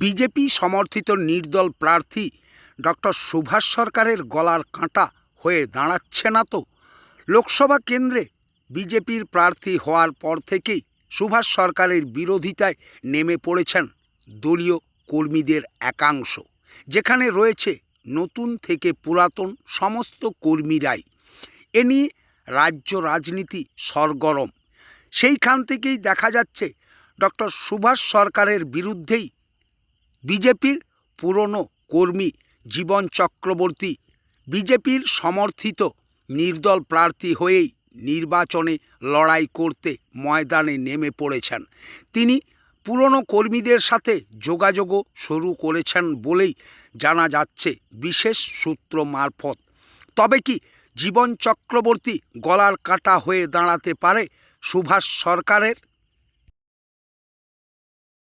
BJP সমর্থিত নির্দল প্রার্থী ডক্টর সুভাষ সরকারের গলার কাঁটা হয়ে দাঁড়াচ্ছে না তো? লোকসভা কেন্দ্রে বিজেপির প্রার্থী হওয়ার পর থেকেই সুভাষ সরকারের বিরোধিতায় নেমে পড়েছেন দলীয় কর্মীদের একাংশ, যেখানে রয়েছে নতুন থেকে পুরাতন সমস্ত কর্মীরাই। এ নিয়ে রাজ্য রাজনীতি সরগরম। সেইখান থেকেই দেখা যাচ্ছে ডক্টর সুভাষ সরকারের বিরুদ্ধেই বিজেপির পুরনো কর্মী জীবন চক্রবর্তী বিজেপির সমর্থিত নির্দল প্রার্থী হয়েই নির্বাচনে লড়াই করতে ময়দানে নেমে পড়েছেন। তিনি পুরনো কর্মীদের সাথে যোগাযোগও শুরু করেছেন বলেই জানা যাচ্ছে বিশেষ সূত্র মারফত। তবে কি জীবন চক্রবর্তী গলার কাঁটা হয়ে দাঁড়াতে পারে সুভাষ সরকারের?